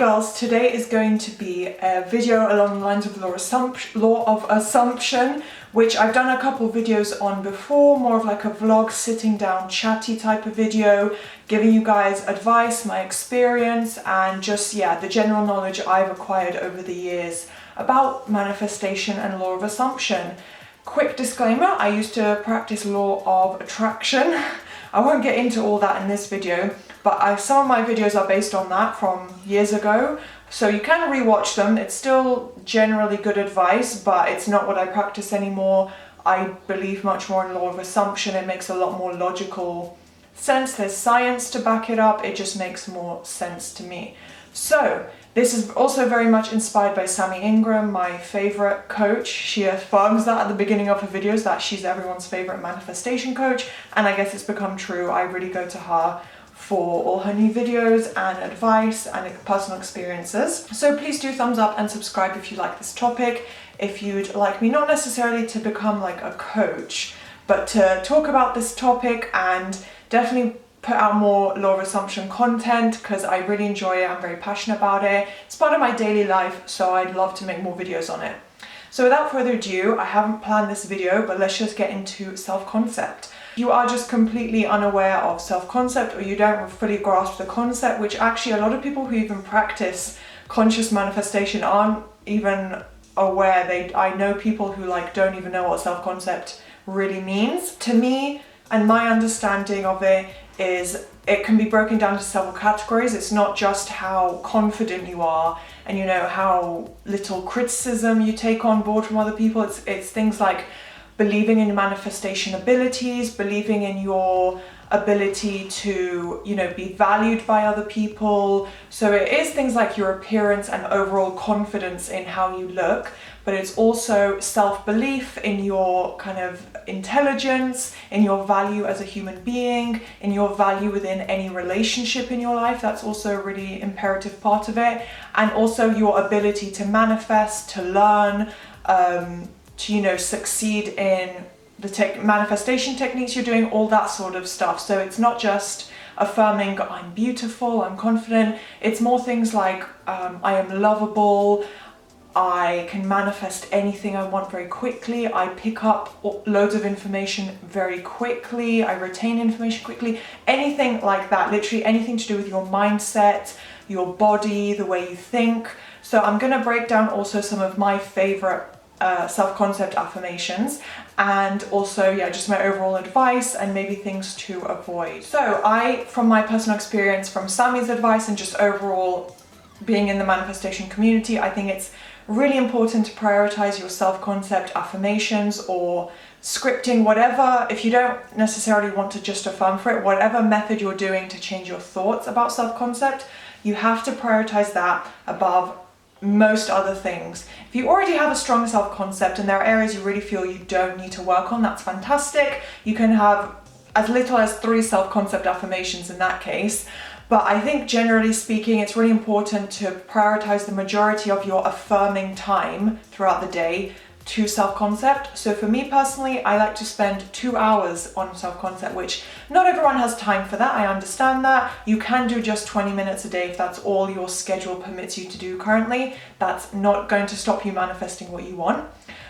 girls, today is going to be a video along the lines of law of assumption, which I've done a couple videos on before, more of like a vlog, sitting down, chatty type of video, giving you guys advice, my experience, and just, yeah, the general knowledge I've acquired over the years about manifestation and law of assumption. Quick disclaimer, I used to practice law of attraction. I won't get into all that in this video, but some of my videos are based on that from years ago, so you can rewatch them. It's still generally good advice, but it's not what I practice anymore. I believe much more in law of assumption. It makes a lot more logical sense. There's science to back it up. It just makes more sense to me. So this is also very much inspired by Sammy Ingram, my favorite coach. She affirms that at the beginning of her videos, that she's everyone's favorite manifestation coach, and I guess it's become true. I really go to her for all her new videos and advice and personal experiences. So please do thumbs up and subscribe if you like this topic. If you'd like me not necessarily to become like a coach, but to talk about this topic and definitely put out more law of assumption content, because I really enjoy it. I'm very passionate about it. It's part of my daily life, so I'd love to make more videos on it. So without further ado, I haven't planned this video, but let's just get into self-concept. You are just completely unaware of self-concept, or you don't fully grasp the concept, which actually a lot of people who even practice conscious manifestation aren't even aware. I know people who don't even know what self-concept really means. To me, and my understanding of it is, it can be broken down to several categories. It's not just how confident you are and how little criticism you take on board from other people. It's things like believing in your manifestation abilities, believing in your ability to, be valued by other people. So it is things like your appearance and overall confidence in how you look, but it's also self-belief in your kind of intelligence, in your value as a human being, in your value within any relationship in your life. That's also a really imperative part of it. And also your ability to manifest, to learn, to succeed in the manifestation techniques you're doing, all that sort of stuff. So it's not just affirming I'm beautiful, I'm confident. It's more things like I am lovable, I can manifest anything I want very quickly, I pick up loads of information very quickly, I retain information quickly, anything like that. Literally anything to do with your mindset, your body, the way you think. So I'm going to break down also some of my favorite self-concept affirmations, and also just my overall advice and maybe things to avoid. So from my personal experience, from Sammy's advice, and just overall being in the manifestation community, I think it's really important to prioritize your self-concept affirmations or scripting, whatever. If you don't necessarily want to just affirm for it, whatever method you're doing to change your thoughts about self-concept, you have to prioritize that above most other things. If you already have a strong self-concept and there are areas you really feel you don't need to work on, that's fantastic. You can have as little as 3 self-concept affirmations in that case. But I think generally speaking, it's really important to prioritize the majority of your affirming time throughout the day to self-concept. So for me personally, I like to spend 2 hours on self-concept, which not everyone has time for that. I understand that. You can do just 20 minutes a day if that's all your schedule permits you to do currently. That's not going to stop you manifesting what you want.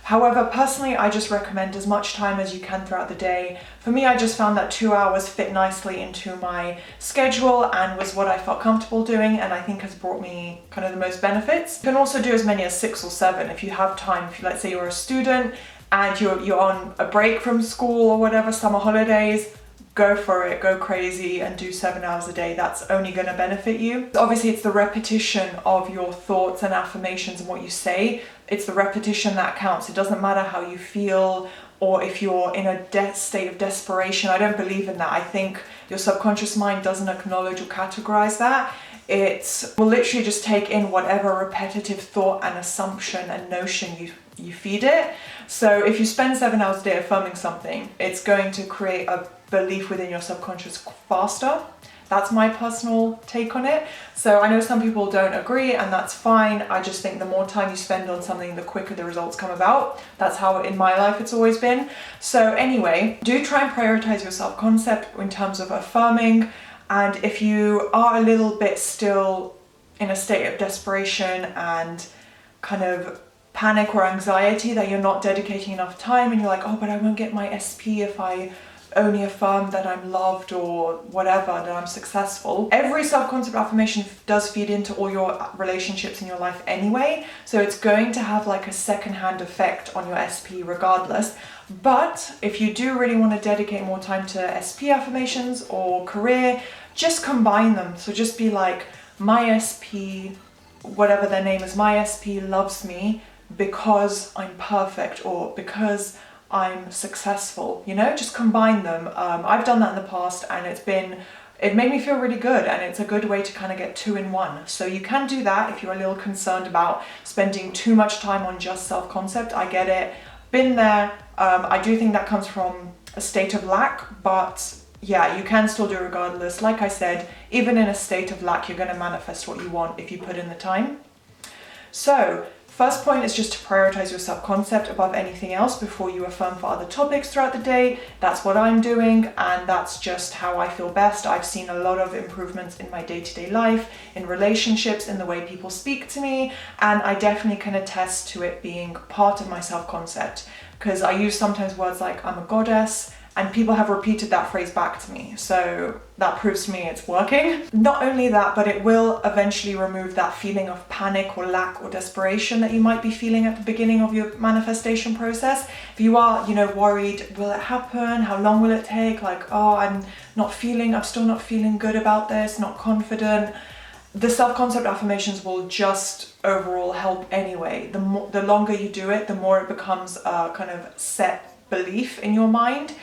However, personally, I just recommend as much time as you can throughout the day. For me, I just found that 2 hours fit nicely into my schedule and was what I felt comfortable doing, and I think has brought me kind of the most benefits. You can also do as many as 6 or 7 if you have time. If let's say you're a student and you're on a break from school or whatever, summer holidays, go for it, go crazy and do 7 hours a day. That's only going to benefit you. Obviously, it's the repetition of your thoughts and affirmations and what you say. It's the repetition that counts. It doesn't matter how you feel or if you're in a state of desperation. I don't believe in that. I think your subconscious mind doesn't acknowledge or categorize that. It will literally just take in whatever repetitive thought and assumption and notion you feed it. So if you spend 7 hours a day affirming something, it's going to create a belief within your subconscious faster. That's my personal take on it. So I know some people don't agree, and that's fine. I just think the more time you spend on something, the quicker the results come about. That's how in my life it's always been. So anyway, do try and prioritize your self-concept in terms of affirming. And if you are a little bit still in a state of desperation and kind of panic or anxiety that you're not dedicating enough time, and you're like, oh, but I won't get my SP if I only affirm that I'm loved or whatever, that I'm successful. Every self-concept affirmation does feed into all your relationships in your life anyway, so it's going to have like a second-hand effect on your SP regardless. But if you do really want to dedicate more time to SP affirmations or career, just combine them. So just be like, my SP, whatever their name is, my SP loves me because I'm perfect, or because I'm successful, you know, just combine them. I've done that in the past, and it made me feel really good, and it's a good way to kind of get two in one. So you can do that if you're a little concerned about spending too much time on just self-concept. I get it, been there. I do think that comes from a state of lack, but yeah, you can still do it regardless. Like I said, even in a state of lack, you're going to manifest what you want if you put in the time. So first point is just to prioritize your self-concept above anything else before you affirm for other topics throughout the day. That's what I'm doing, and that's just how I feel best. I've seen a lot of improvements in my day-to-day life, in relationships, in the way people speak to me, and I definitely can attest to it being part of my self-concept, because I use sometimes words like I'm a goddess, and people have repeated that phrase back to me. So that proves to me it's working. Not only that, but it will eventually remove that feeling of panic or lack or desperation that you might be feeling at the beginning of your manifestation process. If you are, you know, worried, will it happen? How long will it take? Like, oh, I'm still not feeling good about this, not confident. The self-concept affirmations will just overall help anyway. The longer you do it, the more it becomes a kind of set belief in your mind.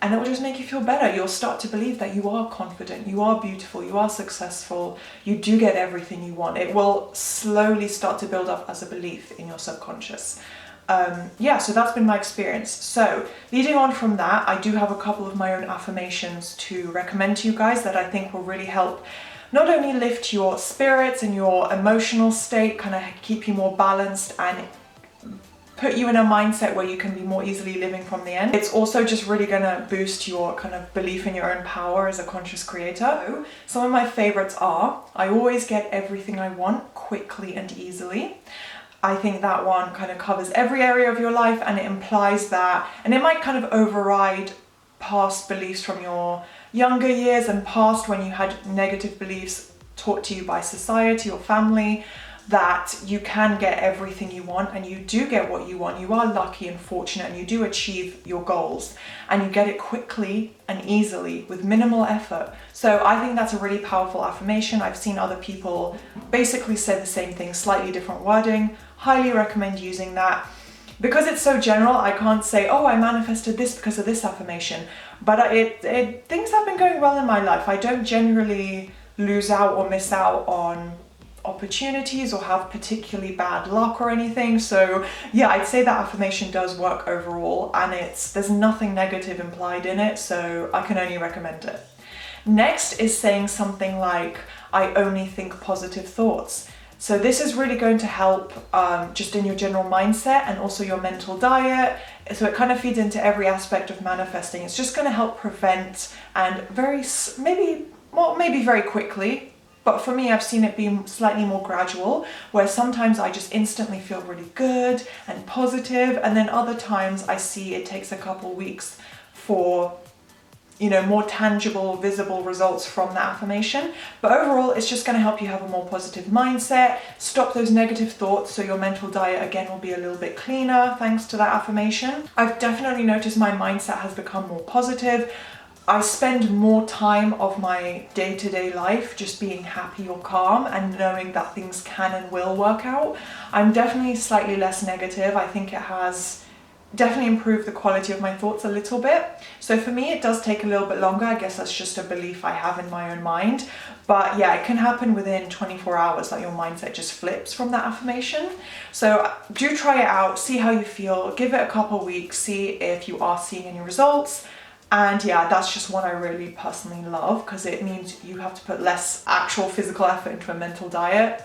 And it will just make you feel better. You'll start to believe that you are confident, you are beautiful, you are successful, you do get everything you want. It will slowly start to build up as a belief in your subconscious. So that's been my experience. So leading on from that, I do have a couple of my own affirmations to recommend to you guys that I think will really help not only lift your spirits and your emotional state, kind of keep you more balanced and put you in a mindset where you can be more easily living from the end. It's also just really gonna boost your kind of belief in your own power as a conscious creator. So, some of my favorites are, I always get everything I want quickly and easily. I think that one kind of covers every area of your life, and it implies that, and it might kind of override past beliefs from your younger years and past when you had negative beliefs taught to you by society or family, that you can get everything you want, and you do get what you want. You are lucky and fortunate, and you do achieve your goals, and you get it quickly and easily with minimal effort. So I think that's a really powerful affirmation. I've seen other people basically say the same thing, slightly different wording. Highly recommend using that. Because it's so general, I can't say, oh, I manifested this because of this affirmation, but things have been going well in my life. I don't generally lose out or miss out on opportunities or have particularly bad luck or anything. So yeah, I'd say that affirmation does work overall, and there's nothing negative implied in it, so I can only recommend it. Next is saying something like, I only think positive thoughts. So this is really going to help just in your general mindset and also your mental diet. So it kind of feeds into every aspect of manifesting. It's just going to help prevent, and maybe very quickly, but for me, I've seen it be slightly more gradual, where sometimes I just instantly feel really good and positive, and then other times I see it takes a couple weeks for, you know, more tangible, visible results from that affirmation. But overall, it's just going to help you have a more positive mindset, stop those negative thoughts, so your mental diet again will be a little bit cleaner thanks to that affirmation. I've definitely noticed my mindset has become more positive. I spend more time of my day-to-day life just being happy or calm and knowing that things can and will work out. I'm definitely slightly less negative. I think it has definitely improved the quality of my thoughts a little bit. So for me, it does take a little bit longer. I guess that's just a belief I have in my own mind. But yeah, it can happen within 24 hours, like your mindset just flips from that affirmation. So do try it out, see how you feel, give it a couple weeks, see if you are seeing any results. And yeah, that's just one I really personally love, because it means you have to put less actual physical effort into a mental diet.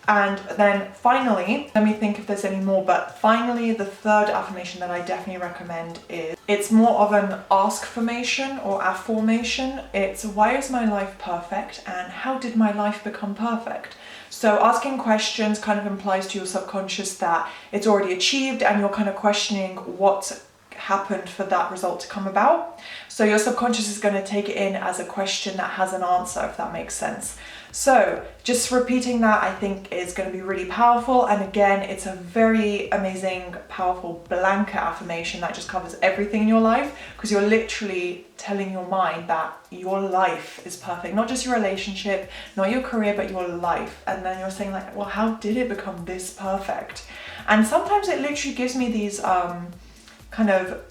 And then finally, let me think if there's any more, but finally the third affirmation that I definitely recommend is, it's more of an ask-formation or affirmation. It's, why is my life perfect and how did my life become perfect? So asking questions kind of implies to your subconscious that it's already achieved and you're kind of questioning what happened for that result to come about. So your subconscious is going to take it in as a question that has an answer, if that makes sense. So just repeating that, I think, is going to be really powerful. And again, it's a very amazing, powerful blanket affirmation that just covers everything in your life, because you're literally telling your mind that your life is perfect, not just your relationship, not your career, but your life. And then you're saying like, well, how did it become this perfect? And sometimes it literally gives me these kind of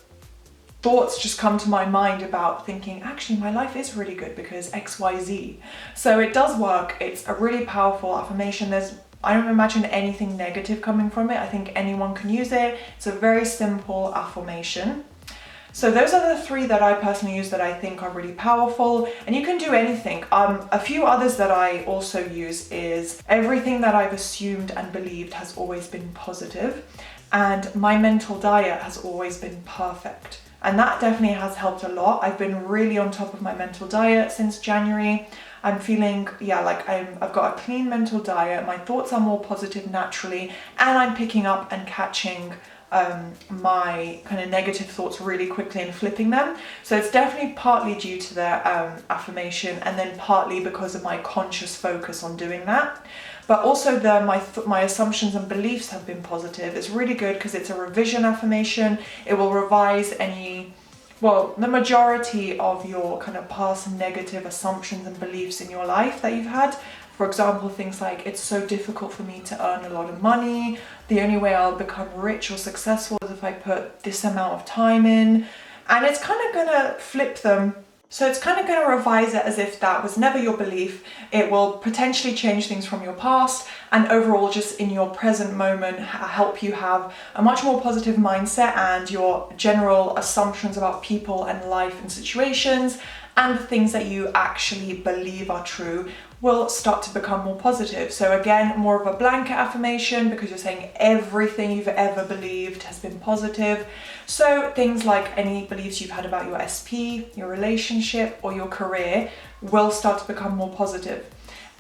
thoughts just come to my mind about thinking, actually my life is really good because XYZ. So it does work. It's a really powerful affirmation. I don't imagine anything negative coming from it. I think anyone can use it. It's a very simple affirmation. So those are the three that I personally use that I think are really powerful, and you can do anything. A few others that I also use is, everything that I've assumed and believed has always been positive, and my mental diet has always been perfect. And that definitely has helped a lot. I've been really on top of my mental diet since January. I'm feeling, like I've got a clean mental diet. My thoughts are more positive naturally, and I'm picking up and catching my kind of negative thoughts really quickly and flipping them. So it's definitely partly due to the affirmation, and then partly because of my conscious focus on doing that. But also my assumptions and beliefs have been positive. It's really good because it's a revision affirmation. It will revise the majority of your kind of past negative assumptions and beliefs in your life that you've had. For example, things like, it's so difficult for me to earn a lot of money. The only way I'll become rich or successful is if I put this amount of time in. And it's kind of gonna flip them. So it's kind of going to revise it as if that was never your belief. It will potentially change things from your past, and overall just in your present moment help you have a much more positive mindset, and your general assumptions about people and life and situations and the things that you actually believe are true will start to become more positive. So again, more of a blanket affirmation, because you're saying everything you've ever believed has been positive. So things like any beliefs you've had about your SP, your relationship, or your career will start to become more positive.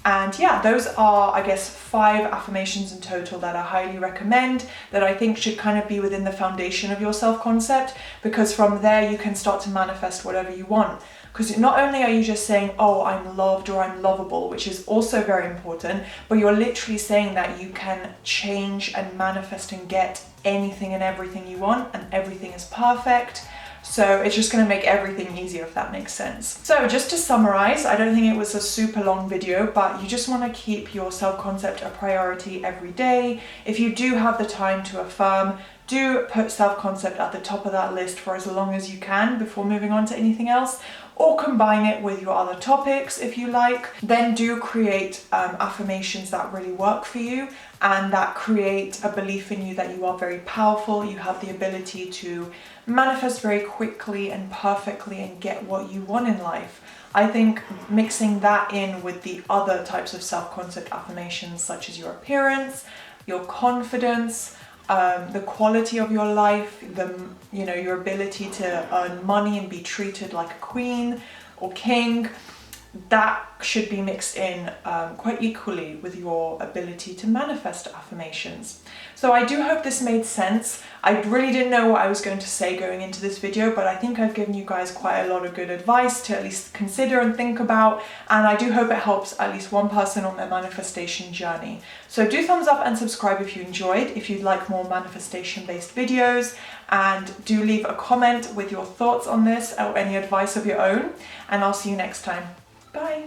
And those are, I guess, 5 affirmations in total that I highly recommend, that I think should kind of be within the foundation of your self-concept, because from there you can start to manifest whatever you want. Because not only are you just saying, oh, I'm loved or I'm lovable, which is also very important, but you're literally saying that you can change and manifest and get anything and everything you want, and everything is perfect. So it's just going to make everything easier, if that makes sense. So just to summarize, I don't think it was a super long video, but you just want to keep your self-concept a priority every day. If you do have the time to affirm, do put self-concept at the top of that list for as long as you can before moving on to anything else, or combine it with your other topics if you like. Then do create affirmations that really work for you and that create a belief in you that you are very powerful. You have the ability to manifest very quickly and perfectly and get what you want in life. I think mixing that in with the other types of self-concept affirmations, such as your appearance, your confidence, the quality of your life, your ability to earn money and be treated like a queen or king, that should be mixed in quite equally with your ability to manifest affirmations. So I do hope this made sense. I really didn't know what I was going to say going into this video, but I think I've given you guys quite a lot of good advice to at least consider and think about, and I do hope it helps at least one person on their manifestation journey. So do thumbs up and subscribe if you enjoyed, if you'd like more manifestation-based videos, and do leave a comment with your thoughts on this or any advice of your own, and I'll see you next time. Bye!